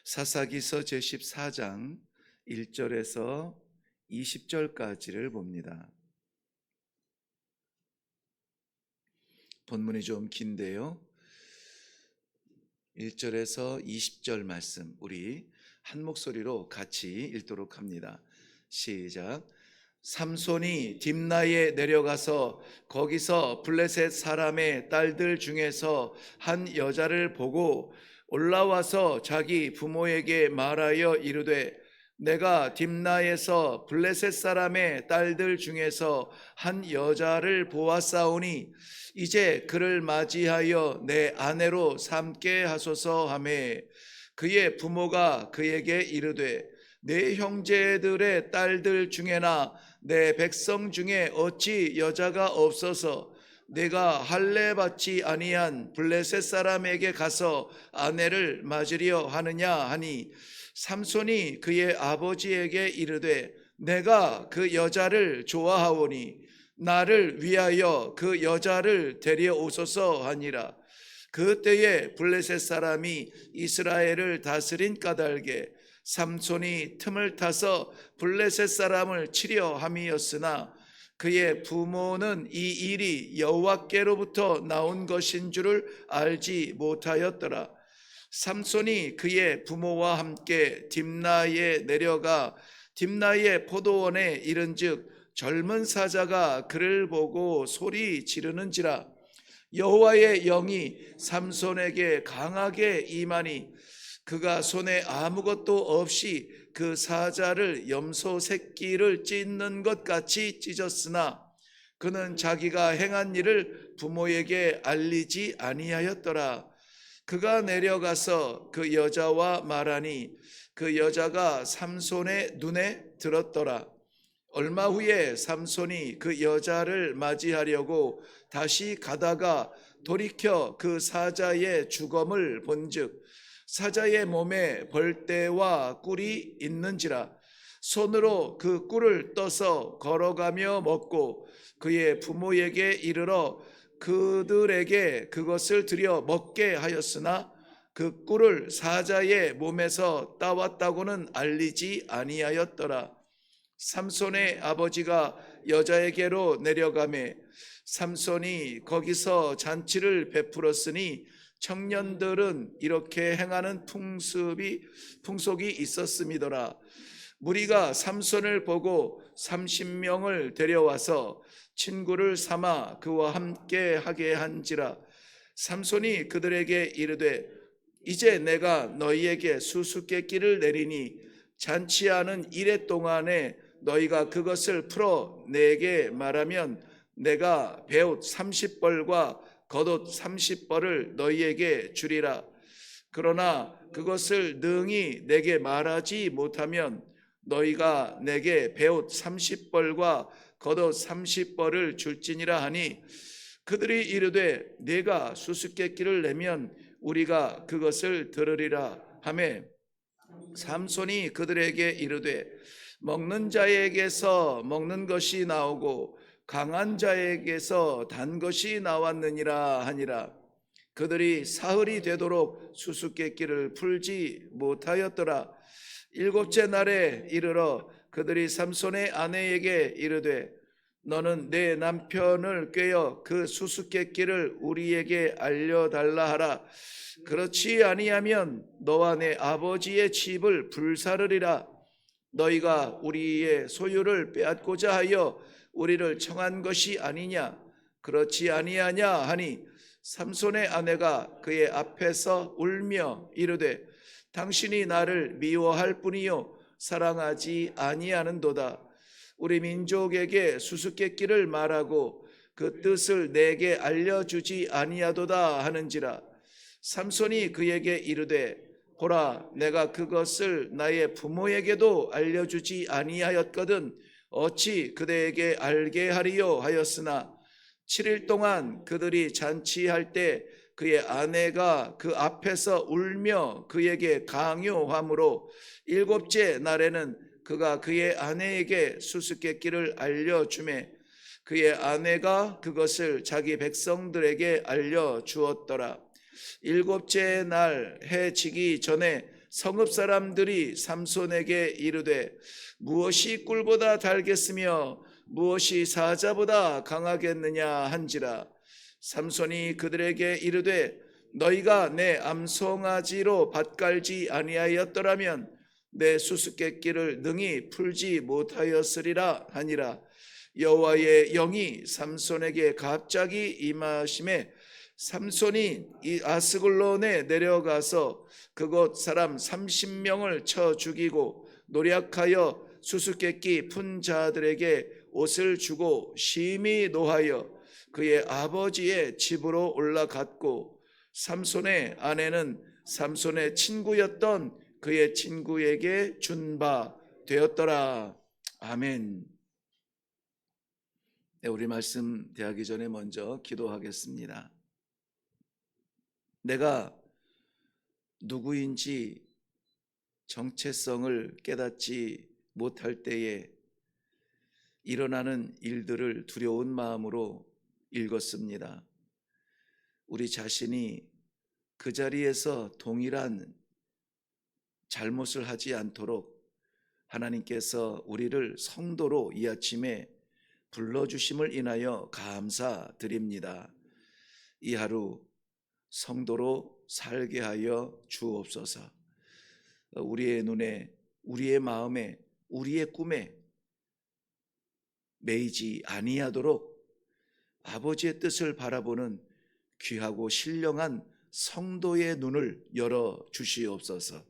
사사기서 제14장 1절에서 20절까지를 봅니다. 본문이 좀 긴데요. 1절에서 20절 말씀 우리 한 목소리로 같이 읽도록 합니다. 시작. 삼손이 딥나에 내려가서 거기서 블레셋 사람의 딸들 중에서 한 여자를 보고 올라와서 자기 부모에게 말하여 이르되 내가 딥나에서 블레셋 사람의 딸들 중에서 한 여자를 보았사오니 이제 그를 맞이하여 내 아내로 삼게 하소서 하매 그의 부모가 그에게 이르되 내 형제들의 딸들 중에나 내 백성 중에 어찌 여자가 없어서 내가 할례 받지 아니한 블레셋 사람에게 가서 아내를 맞으려 하느냐 하니 삼손이 그의 아버지에게 이르되 내가 그 여자를 좋아하오니 나를 위하여 그 여자를 데려오소서 하니라. 그때에 블레셋 사람이 이스라엘을 다스린 까닭에 삼손이 틈을 타서 블레셋 사람을 치려 함이었으나 그의 부모는 이 일이 여호와께로부터 나온 것인 줄을 알지 못하였더라. 삼손이 그의 부모와 함께 딥나에 내려가 딥나의 포도원에 이른즉 젊은 사자가 그를 보고 소리 지르는지라. 여호와의 영이 삼손에게 강하게 임하니 그가 손에 아무것도 없이 그 사자를 염소 새끼를 찢는 것 같이 찢었으나 그는 자기가 행한 일을 부모에게 알리지 아니하였더라. 그가 내려가서 그 여자와 말하니 그 여자가 삼손의 눈에 들었더라. 얼마 후에 삼손이 그 여자를 맞이하려고 다시 가다가 돌이켜 그 사자의 주검을 본즉 사자의 몸에 벌떼와 꿀이 있는지라. 손으로 그 꿀을 떠서 걸어가며 먹고 그의 부모에게 이르러 그들에게 그것을 드려 먹게 하였으나 그 꿀을 사자의 몸에서 따왔다고는 알리지 아니하였더라. 삼손의 아버지가 여자에게로 내려가매 삼손이 거기서 잔치를 베풀었으니 청년들은 이렇게 행하는 풍속이 있었음이더라. 무리가 삼손을 보고 30명을 데려와서 친구를 삼아 그와 함께 하게 한지라. 삼손이 그들에게 이르되 이제 내가 너희에게 수수께끼를 내리니 잔치하는 이래 동안에 너희가 그것을 풀어 내게 말하면 내가 배옷 30벌과 겉옷 30벌을 너희에게 주리라. 그러나 그것을 능히 내게 말하지 못하면 너희가 내게 배옷 30벌과 겉옷 30벌을 줄지니라 하니 그들이 이르되 네가 수수께끼를 내면 우리가 그것을 들으리라 하매 삼손이 그들에게 이르되 먹는 자에게서 먹는 것이 나오고 강한 자에게서 단 것이 나왔느니라 하니라. 그들이 사흘이 되도록 수수께끼를 풀지 못하였더라. 일곱째 날에 이르러 그들이 삼손의 아내에게 이르되 너는 내 남편을 꾀어 그 수수께끼를 우리에게 알려달라 하라. 그렇지 아니하면 너와 내 아버지의 집을 불사르리라. 너희가 우리의 소유를 빼앗고자 하여 우리를 청한 것이 아니냐. 그렇지 아니하냐 하니 삼손의 아내가 그의 앞에서 울며 이르되 당신이 나를 미워할 뿐이요 사랑하지 아니하는도다. 우리 민족에게 수수께끼를 말하고 그 뜻을 내게 알려주지 아니하도다 하는지라. 삼손이 그에게 이르되 보라 내가 그것을 나의 부모에게도 알려주지 아니하였거든 어찌 그대에게 알게 하리요 하였으나 7일 동안 그들이 잔치할 때 그의 아내가 그 앞에서 울며 그에게 강요함으로 일곱째 날에는 그가 그의 아내에게 수수께끼를 알려주매 그의 아내가 그것을 자기 백성들에게 알려주었더라. 일곱째 날 해 지기 전에 성읍 사람들이 삼손에게 이르되 무엇이 꿀보다 달겠으며 무엇이 사자보다 강하겠느냐 한지라. 삼손이 그들에게 이르되 너희가 내 암송아지로 밭갈지 아니하였더라면 내 수수께끼를 능히 풀지 못하였으리라 하니라. 여호와의 영이 삼손에게 갑자기 임하심에 삼손이 이 아스글론에 내려가서 그곳 사람 30명을 쳐 죽이고 노략하여 수수께끼 푼 자들에게 옷을 주고 심히 노하여 그의 아버지의 집으로 올라갔고, 삼손의 아내는 삼손의 친구였던 그의 친구에게 준 바 되었더라. 아멘. 네, 우리 말씀 대하기 전에 먼저 기도하겠습니다. 내가 누구인지 정체성을 깨닫지 못할 때에 일어나는 일들을 두려운 마음으로 읽었습니다. 우리 자신이 그 자리에서 동일한 잘못을 하지 않도록 하나님께서 우리를 성도로 이 아침에 불러주심을 인하여 감사드립니다. 이 하루 성도로 살게 하여 주옵소서. 우리의 눈에, 우리의 마음에, 우리의 꿈에 매이지 아니하도록 아버지의 뜻을 바라보는 귀하고 신령한 성도의 눈을 열어 주시옵소서.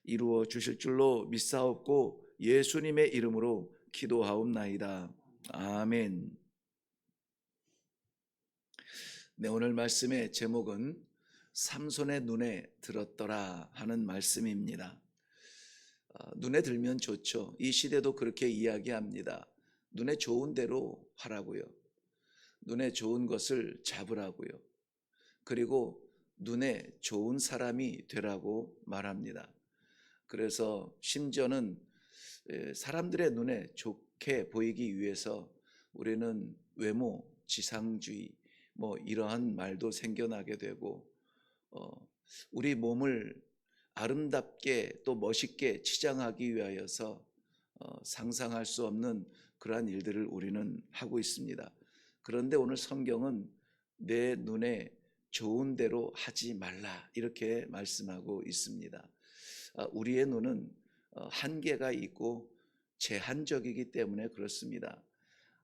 이루어 주실 줄로 믿사옵고 예수님의 이름으로 기도하옵나이다. 아멘. 네, 오늘 말씀의 제목은 삼손의 눈에 들었더라 하는 말씀입니다. 눈에 들면 좋죠. 이 시대도 그렇게 이야기합니다. 눈에 좋은 대로 하라고요. 눈에 좋은 것을 잡으라고요. 그리고 눈에 좋은 사람이 되라고 말합니다. 그래서 심지어는 사람들의 눈에 좋게 보이기 위해서 우리는 외모, 지상주의 이러한 말도 생겨나게 되고, 우리 몸을 아름답게 또 멋있게 치장하기 위하여서 상상할 수 없는 그러한 일들을 우리는 하고 있습니다. 그런데 오늘 성경은 내 눈에 좋은 대로 하지 말라 이렇게 말씀하고 있습니다. 우리의 눈은 한계가 있고 제한적이기 때문에 그렇습니다.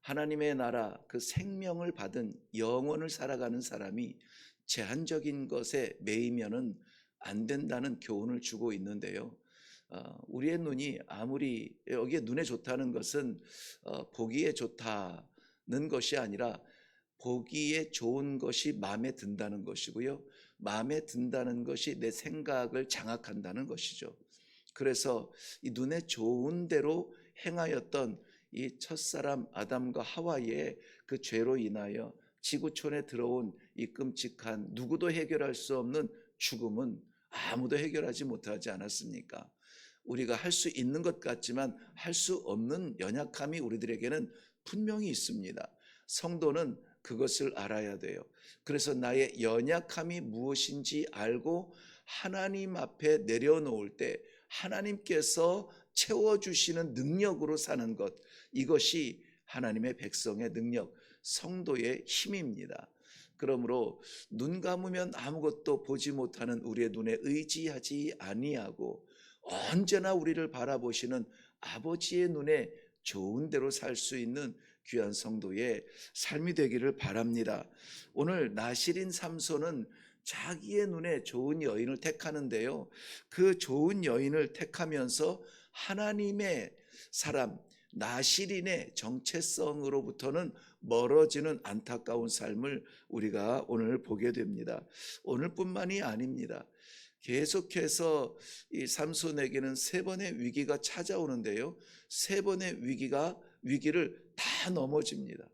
하나님의 나라, 그 생명을 받은 영원을 살아가는 사람이 제한적인 것에 매이면은 안 된다는 교훈을 주고 있는데요. 우리의 눈이 아무리 여기에 눈에 좋다는 것은 보기에 좋다는 것이 아니라 보기에 좋은 것이 마음에 든다는 것이고요. 마음에 든다는 것이 내 생각을 장악한다는 것이죠. 그래서 이 눈에 좋은 대로 행하였던 이 첫사람 아담과 하와의 그 죄로 인하여 지구촌에 들어온 이 끔찍한 누구도 해결할 수 없는 죽음은 아무도 해결하지 못하지 않았습니까? 우리가 할 수 있는 것 같지만 할 수 없는 연약함이 우리들에게는 분명히 있습니다. 성도는 그것을 알아야 돼요. 그래서 나의 연약함이 무엇인지 알고 하나님 앞에 내려놓을 때 하나님께서 채워주시는 능력으로 사는 것, 이것이 하나님의 백성의 능력, 성도의 힘입니다. 그러므로 눈 감으면 아무것도 보지 못하는 우리의 눈에 의지하지 아니하고 언제나 우리를 바라보시는 아버지의 눈에 좋은 대로 살 수 있는 귀한 성도의 삶이 되기를 바랍니다. 오늘 나실인 삼손은 자기의 눈에 좋은 여인을 택하는데요, 그 좋은 여인을 택하면서 하나님의 사람 나실인의 정체성으로부터는 멀어지는 안타까운 삶을 우리가 오늘 보게 됩니다. 오늘뿐만이 아닙니다. 계속해서 이 삼손에게는 세 번의 위기가 찾아오는데요, 세 번의 위기를 다 넘어집니다.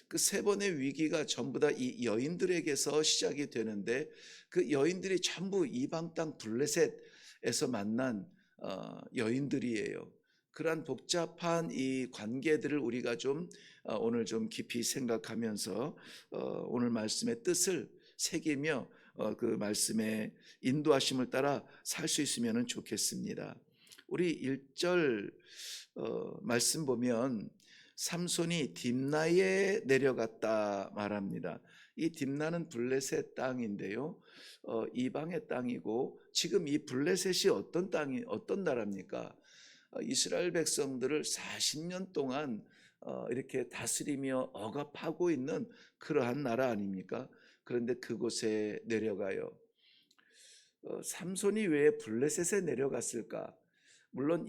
그 세 번의 위기가 전부 다 이 여인들에게서 시작이 되는데, 그 여인들이 전부 이방 땅 블레셋에서 만난 여인들이에요. 그러한 복잡한 이 관계들을 우리가 좀 오늘 좀 깊이 생각하면서 오늘 말씀의 뜻을 새기며 그 말씀의 인도하심을 따라 살 수 있으면 좋겠습니다. 우리 1절 말씀 보면 삼손이 딥나에 내려갔다 말합니다. 이 딥나는 블레셋 땅인데요. 이방의 땅이고 지금 이 블레셋이 어떤 나라입니까? 이스라엘 백성들을 40년 동안 이렇게 다스리며 억압하고 있는 그러한 나라 아닙니까? 그런데 그곳에 내려가요. 삼손이 왜 블레셋에 내려갔을까? 물론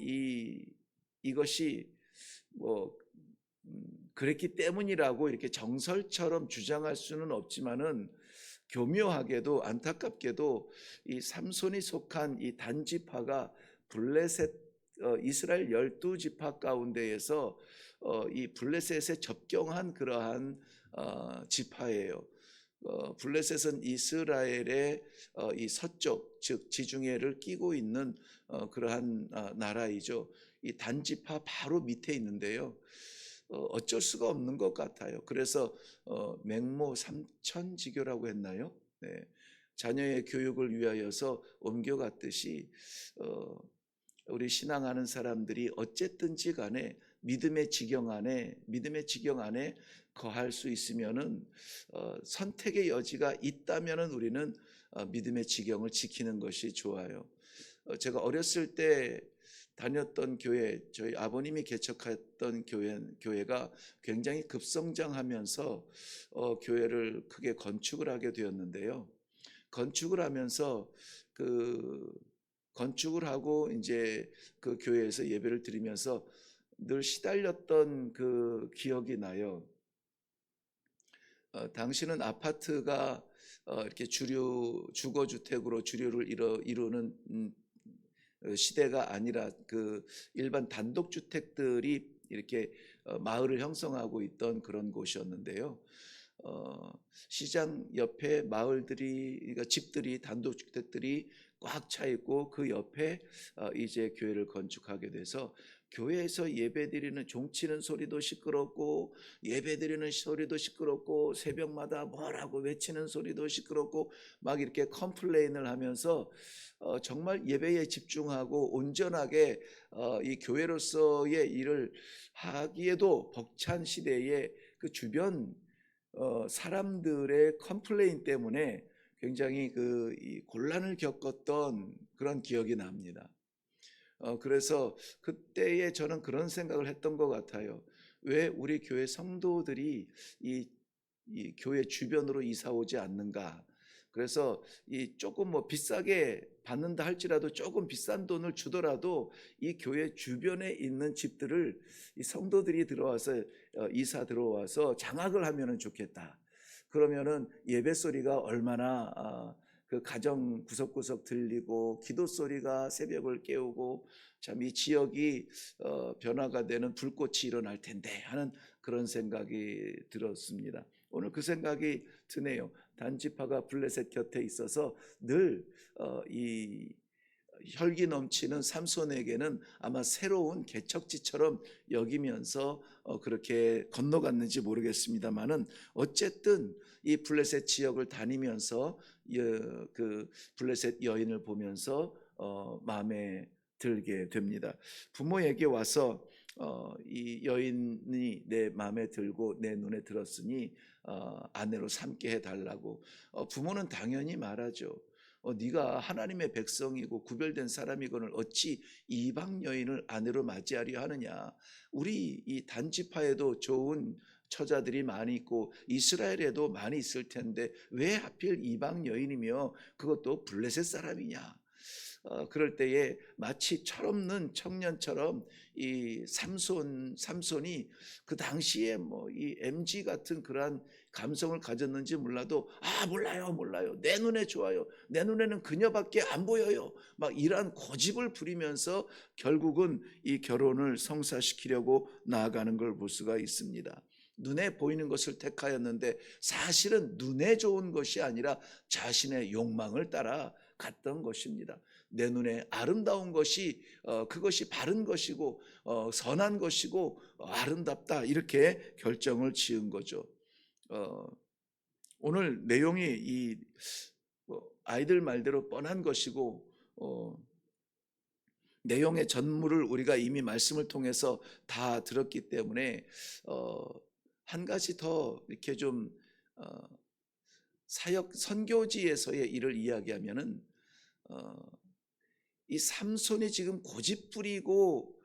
이것이 뭐 그랬기 때문이라고 이렇게 정설처럼 주장할 수는 없지만은 교묘하게도 안타깝게도 이 삼손이 속한 이 단지파가 블레셋 이스라엘 12지파 가운데에서 이 블레셋에 접경한 그러한 지파예요. 블레셋은 이스라엘의 이 서쪽 즉 지중해를 끼고 있는 그러한 나라이죠. 이 단지파 바로 밑에 있는데요. 어쩔 수가 없는 것 같아요. 그래서 맹모 삼천지교라고 했나요? 네. 자녀의 교육을 위하여서 옮겨갔듯이 우리 신앙하는 사람들이 어쨌든지 간에 믿음의 지경 안에 거할 수 있으면은 선택의 여지가 있다면은 우리는 믿음의 지경을 지키는 것이 좋아요. 제가 어렸을 때 다녔던 교회, 저희 아버님이 개척했던 교회가 굉장히 급성장하면서 교회를 크게 건축을 하게 되었는데요. 건축을 하면서 건축을 하고 이제 그 교회에서 예배를 드리면서 늘 시달렸던 그 기억이 나요. 당시는 아파트가 이렇게 주거주택으로 주류를 이루는 시대가 아니라 그 일반 단독주택들이 이렇게 마을을 형성하고 있던 그런 곳이었는데요. 시장 옆에 마을들이, 그러니까 집들이, 단독주택들이 꽉 차 있고 그 옆에 이제 교회를 건축하게 돼서 교회에서 예배드리는 종치는 소리도 시끄럽고 예배드리는 소리도 시끄럽고 새벽마다 뭐라고 외치는 소리도 시끄럽고 막 이렇게 컴플레인을 하면서 정말 예배에 집중하고 온전하게 이 교회로서의 일을 하기에도 벅찬 시대에 그 주변 사람들의 컴플레인 때문에 굉장히 이 곤란을 겪었던 그런 기억이 납니다. 그래서 그때에 저는 그런 생각을 했던 것 같아요. 왜 우리 교회 성도들이 이 교회 주변으로 이사 오지 않는가? 그래서 이 조금 뭐 비싸게 받는다 할지라도 조금 비싼 돈을 주더라도 이 교회 주변에 있는 집들을 이 성도들이 들어와서 이사 들어와서 장악을 하면은 좋겠다. 그러면은 예배 소리가 얼마나 그 가정 구석구석 들리고 기도 소리가 새벽을 깨우고 참 이 지역이 변화가 되는 불꽃이 일어날 텐데 하는 그런 생각이 들었습니다. 오늘 그 생각이 드네요. 단지파가 블레셋 곁에 있어서 늘 이 혈기 넘치는 삼손에게는 아마 새로운 개척지처럼 여기면서 그렇게 건너갔는지 모르겠습니다만은 어쨌든 이 블레셋 지역을 다니면서 그 블레셋 여인을 보면서 마음에 들게 됩니다. 부모에게 와서 이 여인이 내 마음에 들고 내 눈에 들었으니 아내로 삼게 해달라고 부모는 당연히 말하죠. 네가 하나님의 백성이고 구별된 사람이거늘 어찌 이방 여인을 아내로 맞이하려 하느냐. 우리 이 단지파에도 좋은 처자들이 많이 있고 이스라엘에도 많이 있을 텐데 왜 하필 이방 여인이며 그것도 블레셋 사람이냐. 그럴 때에 마치 철없는 청년처럼 이 삼손이 그 당시에 뭐 이 MG 같은 그러한 감성을 가졌는지 몰라도 몰라요 내 눈에 좋아요 내 눈에는 그녀밖에 안 보여요 막 이러한 고집을 부리면서 결국은 이 결혼을 성사시키려고 나아가는 걸 볼 수가 있습니다. 눈에 보이는 것을 택하였는데 사실은 눈에 좋은 것이 아니라 자신의 욕망을 따라 갔던 것입니다. 내 눈에 아름다운 것이 그것이 바른 것이고 선한 것이고 아름답다 이렇게 결정을 지은 거죠. 오늘 내용이 아이들 말대로 뻔한 것이고 내용의 전무를 우리가 이미 말씀을 통해서 다 들었기 때문에 한 가지 더 이렇게 좀 사역 선교지에서의 일을 이야기하면은 이 삼손이 지금 고집 부리고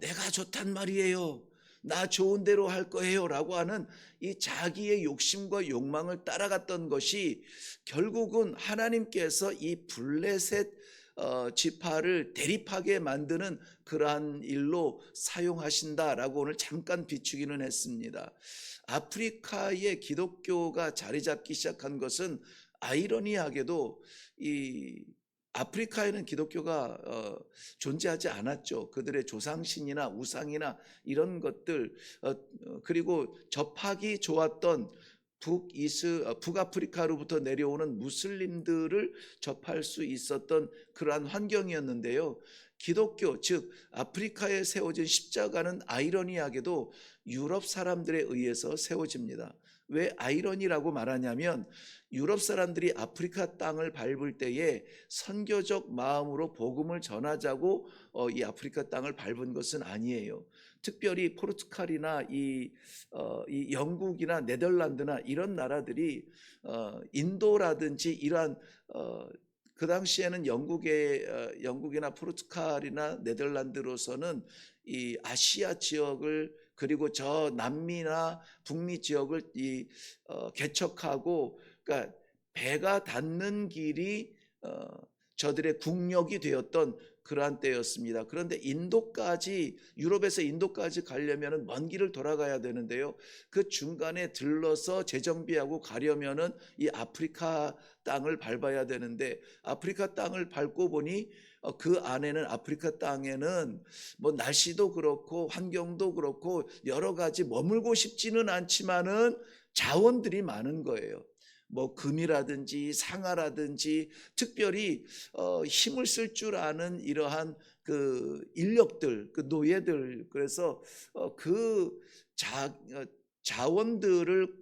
내가 좋단 말이에요. 나 좋은 대로 할 거예요 라고 하는 이 자기의 욕심과 욕망을 따라갔던 것이 결국은 하나님께서 이 블레셋 지파를 대립하게 만드는 그러한 일로 사용하신다라고 오늘 잠깐 비추기는 했습니다. 아프리카의 기독교가 자리 잡기 시작한 것은 아이러니하게도 이 아프리카에는 기독교가 존재하지 않았죠. 그들의 조상신이나 우상이나 이런 것들 그리고 접하기 좋았던 북아프리카로부터 내려오는 무슬림들을 접할 수 있었던 그러한 환경이었는데요. 기독교 즉 아프리카에 세워진 십자가는 아이러니하게도 유럽 사람들에 의해서 세워집니다. 왜 아이러니라고 말하냐면 유럽 사람들이 아프리카 땅을 밟을 때에 선교적 마음으로 복음을 전하자고 이 아프리카 땅을 밟은 것은 아니에요. 특별히 포르투갈이나 이 영국이나 네덜란드나 이런 나라들이 인도라든지 이러한 그 당시에는 영국이나 포르투갈이나 네덜란드로서는 이 아시아 지역을 그리고 저 남미나 북미 지역을 개척하고 그러니까 배가 닿는 길이 저들의 국력이 되었던 그러한 때였습니다. 그런데 인도까지 유럽에서 인도까지 가려면은 먼 길을 돌아가야 되는데요. 그 중간에 들러서 재정비하고 가려면은 이 아프리카 땅을 밟아야 되는데 아프리카 땅을 밟고 보니 그 안에는 아프리카 땅에는 뭐 날씨도 그렇고 환경도 그렇고 여러 가지 머물고 싶지는 않지만은 자원들이 많은 거예요. 뭐 금이라든지 상아라든지 특별히 힘을 쓸 줄 아는 이러한 그 인력들, 그 노예들 그래서 그 자원들을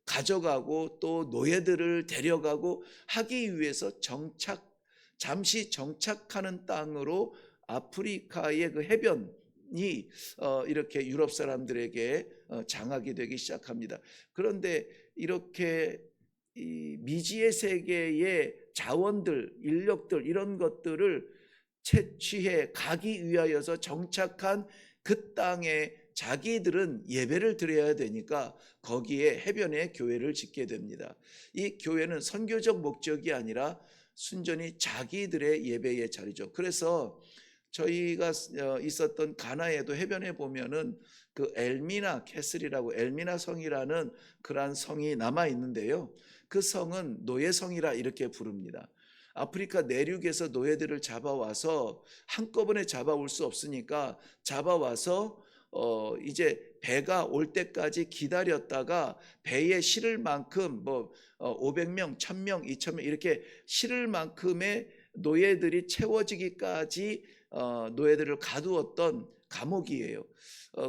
가져가고 또 노예들을 데려가고 하기 위해서 잠시 정착하는 땅으로 아프리카의 그 해변이 이렇게 유럽 사람들에게 장악이 되기 시작합니다. 그런데 이렇게 이 미지의 세계의 자원들, 인력들 이런 것들을 채취해 가기 위하여서 정착한 그 땅에 자기들은 예배를 드려야 되니까 거기에 해변에 교회를 짓게 됩니다. 이 교회는 선교적 목적이 아니라 순전히 자기들의 예배의 자리죠. 그래서 저희가 있었던 가나에도 해변에 보면은 그 엘미나 캐슬이라고 엘미나 성이라는 그러한 성이 남아 있는데요. 그 성은 노예성이라 이렇게 부릅니다. 아프리카 내륙에서 노예들을 잡아와서 한꺼번에 잡아올 수 없으니까 잡아와서 이제 배가 올 때까지 기다렸다가 배에 실을 만큼 뭐 500명, 1000명, 2000명 이렇게 실을 만큼의 노예들이 채워지기까지 노예들을 가두었던 감옥이에요.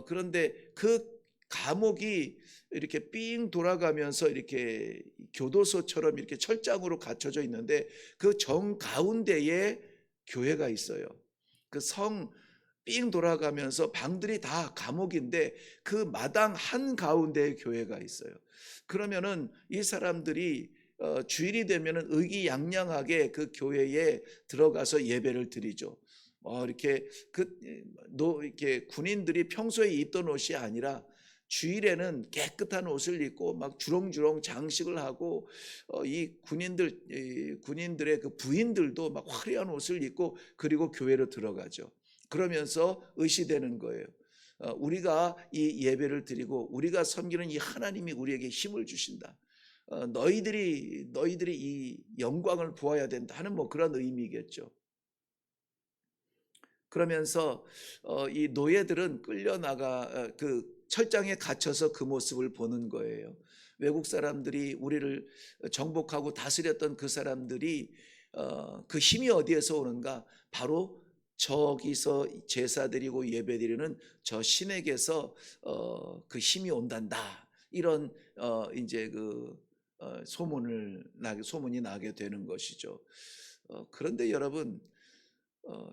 그런데 그 감옥이 이렇게 삥 돌아가면서 이렇게 교도소처럼 이렇게 철장으로 갖춰져 있는데 그 정 가운데에 교회가 있어요. 그 성 삥 돌아가면서 방들이 다 감옥인데 그 마당 한 가운데에 교회가 있어요. 그러면은 이 사람들이 주일이 되면은 의기양양하게 그 교회에 들어가서 예배를 드리죠. 이렇게 이렇게 군인들이 평소에 입던 옷이 아니라 주일에는 깨끗한 옷을 입고 막 주렁주렁 장식을 하고 이 군인들의 그 부인들도 막 화려한 옷을 입고 그리고 교회로 들어가죠. 그러면서 의시되는 거예요. 우리가 이 예배를 드리고 우리가 섬기는 이 하나님이 우리에게 힘을 주신다. 너희들이 이 영광을 보아야 된다 하는 뭐 그런 의미겠죠. 그러면서 이 노예들은 끌려나가 그 철장에 갇혀서 그 모습을 보는 거예요. 외국 사람들이 우리를 정복하고 다스렸던 그 사람들이 그 힘이 어디에서 오는가? 바로 저기서 제사 드리고 예배 드리는 저 신에게서 그 힘이 온단다. 이런 이제 그 소문이 나게 되는 것이죠. 그런데 여러분, 어,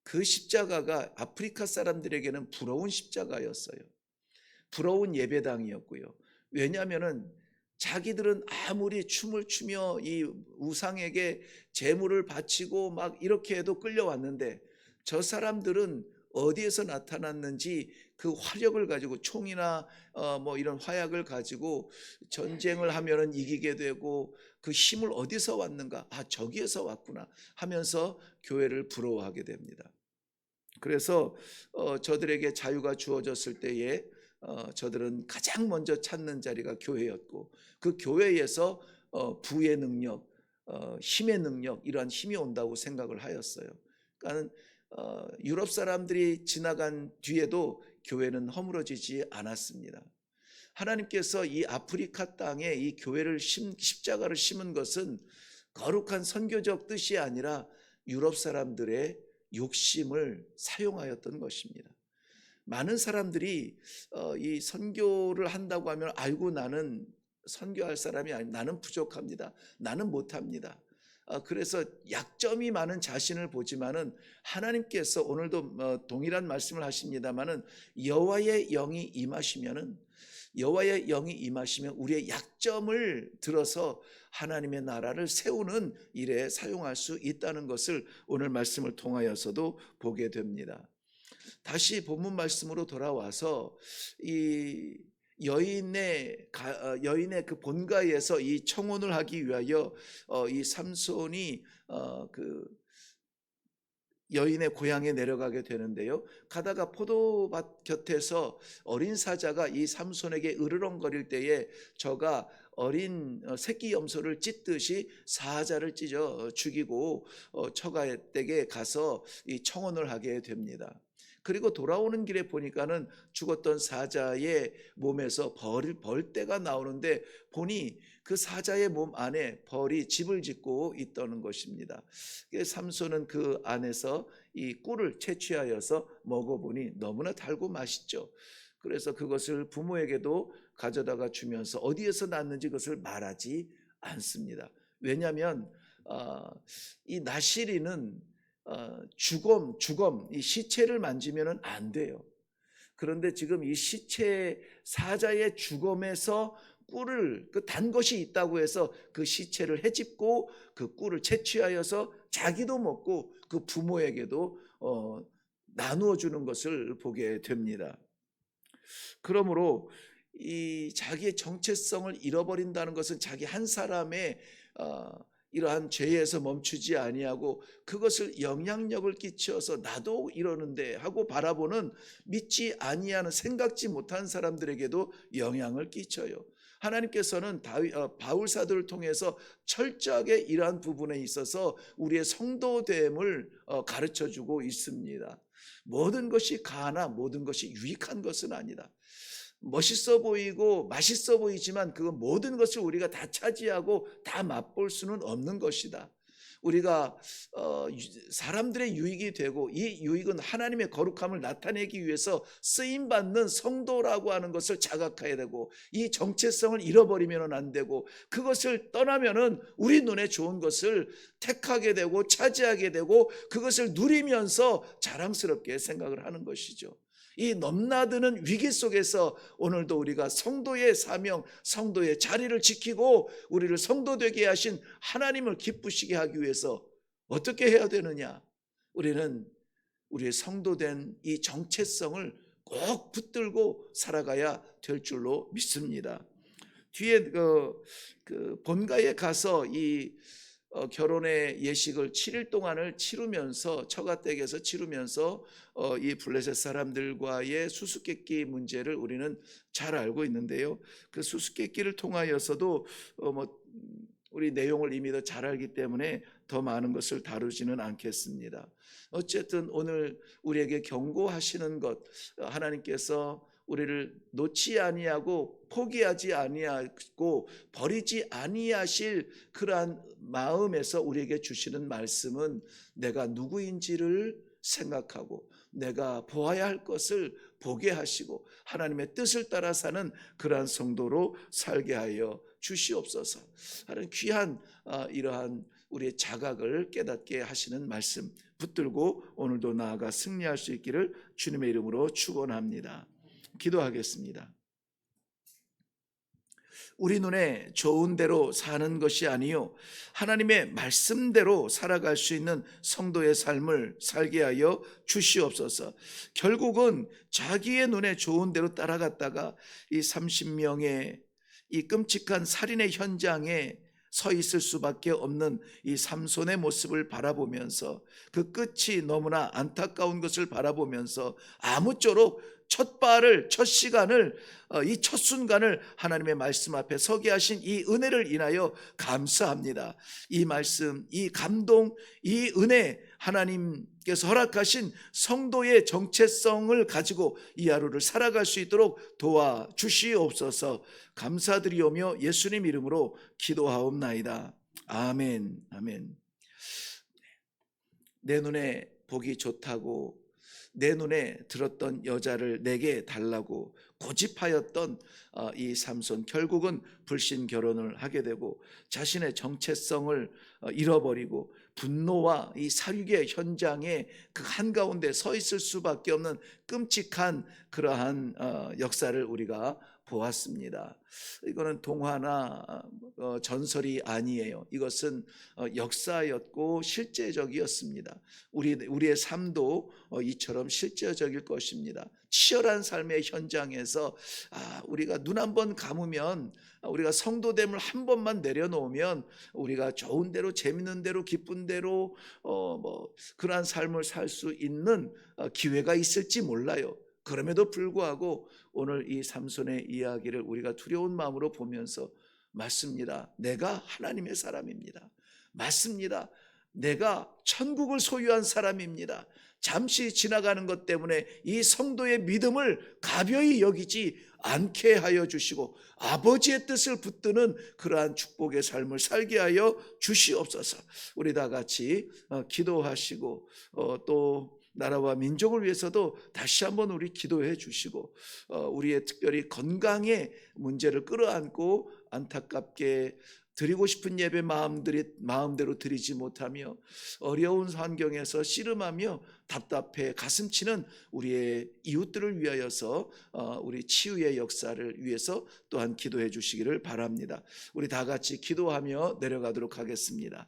그 십자가가 아프리카 사람들에게는 부러운 십자가였어요. 부러운 예배당이었고요. 왜냐하면은 자기들은 아무리 춤을 추며 이 우상에게 제물을 바치고 막 이렇게 해도 끌려왔는데, 저 사람들은 어디에서 나타났는지 그 화력을 가지고 총이나 뭐 이런 화약을 가지고 전쟁을 하면은 이기게 되고, 그 힘을 어디서 왔는가? 아, 저기에서 왔구나 하면서 교회를 부러워하게 됩니다. 그래서 저들에게 자유가 주어졌을 때에 저들은 가장 먼저 찾는 자리가 교회였고, 그 교회에서 부의 능력, 힘의 능력, 이러한 힘이 온다고 생각을 하였어요. 그러니까 유럽 사람들이 지나간 뒤에도 교회는 허물어지지 않았습니다. 하나님께서 이 아프리카 땅에 이 교회를 십자가를 심은 것은 거룩한 선교적 뜻이 아니라 유럽 사람들의 욕심을 사용하였던 것입니다. 많은 사람들이 이 선교를 한다고 하면, 아이고 나는 선교할 사람이 아니, 나는 부족합니다, 나는 못합니다. 그래서 약점이 많은 자신을 보지만은, 하나님께서 오늘도 동일한 말씀을 하십니다마는, 여호와의 영이 임하시면은, 여호와의 영이 임하시면 우리의 약점을 들어서 하나님의 나라를 세우는 일에 사용할 수 있다는 것을 오늘 말씀을 통하여서도 보게 됩니다. 다시 본문 말씀으로 돌아와서 이 여인의 그 본가에서 이 청혼을 하기 위하여 이 삼손이 그 여인의 고향에 내려가게 되는데요. 가다가 포도밭 곁에서 어린 사자가 이 삼손에게 으르렁거릴 때에 저가 어린 새끼 염소를 찢듯이 사자를 찢어 죽이고 처가댁에 가서 이 청혼을 하게 됩니다. 그리고 돌아오는 길에 보니까는 죽었던 사자의 몸에서 벌떼가 나오는데, 보니 그 사자의 몸 안에 벌이 집을 짓고 있다는 것입니다. 삼손은 그 안에서 이 꿀을 채취하여서 먹어보니 너무나 달고 맛있죠. 그래서 그것을 부모에게도 가져다가 주면서 어디에서 났는지 그것을 말하지 않습니다. 왜냐하면 이 나시리는 주검, 이 시체를 만지면 안 돼요. 그런데 지금 이 시체, 사자의 주검에서 꿀을, 그 단 것이 있다고 해서 그 시체를 헤집고 그 꿀을 채취하여서 자기도 먹고 그 부모에게도 나누어 주는 것을 보게 됩니다. 그러므로 이 자기의 정체성을 잃어버린다는 것은 자기 한 사람의 이러한 죄에서 멈추지 아니하고, 그것을 영향력을 끼쳐서 나도 이러는데 하고 바라보는, 믿지 아니하는, 생각지 못한 사람들에게도 영향을 끼쳐요. 하나님께서는 바울 사도를 통해서 철저하게 이러한 부분에 있어서 우리의 성도됨을 가르쳐주고 있습니다. 모든 것이 가하나 모든 것이 유익한 것은 아니다. 멋있어 보이고 맛있어 보이지만 그 모든 것을 우리가 다 차지하고 다 맛볼 수는 없는 것이다. 우리가 사람들의 유익이 되고, 이 유익은 하나님의 거룩함을 나타내기 위해서 쓰임받는 성도라고 하는 것을 자각해야 되고, 이 정체성을 잃어버리면 안 되고, 그것을 떠나면은 우리 눈에 좋은 것을 택하게 되고 차지하게 되고, 그것을 누리면서 자랑스럽게 생각을 하는 것이죠. 이 넘나드는 위기 속에서 오늘도 우리가 성도의 사명, 성도의 자리를 지키고 우리를 성도 되게 하신 하나님을 기쁘시게 하기 위해서 어떻게 해야 되느냐? 우리는 우리의 성도된 이 정체성을 꼭 붙들고 살아가야 될 줄로 믿습니다. 뒤에 그 본가에 가서 이 결혼의 예식을 7일 동안을 치르면서, 처가댁에서 치르면서 이 블레셋 사람들과의 수수께끼 문제를 우리는 잘 알고 있는데요. 그 수수께끼를 통하여서도 우리 내용을 이미 더 잘 알기 때문에 더 많은 것을 다루지는 않겠습니다. 어쨌든 오늘 우리에게 경고하시는 것, 하나님께서 우리를 놓지 아니하고 포기하지 아니하고 버리지 아니하실 그러한 마음에서 우리에게 주시는 말씀은, 내가 누구인지를 생각하고 내가 보아야 할 것을 보게 하시고 하나님의 뜻을 따라 사는 그러한 성도로 살게 하여 주시옵소서 하는 귀한 이러한 우리의 자각을 깨닫게 하시는 말씀 붙들고 오늘도 나아가 승리할 수 있기를 주님의 이름으로 축원합니다. 기도하겠습니다. 우리 눈에 좋은 대로 사는 것이 아니요 하나님의 말씀대로 살아갈 수 있는 성도의 삶을 살게 하여 주시옵소서. 결국은 자기의 눈에 좋은 대로 따라갔다가 이 30명의 이 끔찍한 살인의 현장에 서 있을 수밖에 없는 이 삼손의 모습을 바라보면서 그 끝이 너무나 안타까운 것을 바라보면서 아무쪼록 첫 시간을 이 첫 순간을 하나님의 말씀 앞에 서게 하신 이 은혜를 인하여 감사합니다. 이 말씀, 이 감동, 이 은혜 하나님께서 허락하신 성도의 정체성을 가지고 이 하루를 살아갈 수 있도록 도와주시옵소서. 감사드리오며 예수님 이름으로 기도하옵나이다. 아멘. 아멘. 내 눈에 보기 좋다고 내 눈에 들었던 여자를 내게 달라고 고집하였던 이 삼손, 결국은 불신 결혼을 하게 되고 자신의 정체성을 잃어버리고 분노와 이 살육의 현장에 그 한가운데 서 있을 수밖에 없는 끔찍한 그러한 역사를 우리가 보았습니다. 이거는 동화나 전설이 아니에요. 이것은 역사였고 실제적이었습니다. 우리의 삶도 이처럼 실제적일 것입니다. 치열한 삶의 현장에서 우리가 눈 한 번 감으면, 우리가 성도됨을 한 번만 내려놓으면 우리가 좋은 대로, 재밌는 대로, 기쁜 대로 그러한 삶을 살 수 있는 기회가 있을지 몰라요. 그럼에도 불구하고 오늘 이 삼손의 이야기를 우리가 두려운 마음으로 보면서 맞습니다. 내가 하나님의 사람입니다. 맞습니다. 내가 천국을 소유한 사람입니다. 잠시 지나가는 것 때문에 이 성도의 믿음을 가벼이 여기지 않게 하여 주시고 아버지의 뜻을 붙드는 그러한 축복의 삶을 살게 하여 주시옵소서. 우리 다 같이 기도하시고 또 나라와 민족을 위해서도 다시 한번 우리 기도해 주시고 우리의 특별히 건강의 문제를 끌어안고 안타깝게 드리고 싶은 예배 마음대로 드리지 못하며 어려운 환경에서 씨름하며 답답해 가슴치는 우리의 이웃들을 위하여서 우리 치유의 역사를 위해서 또한 기도해 주시기를 바랍니다. 우리 다 같이 기도하며 내려가도록 하겠습니다.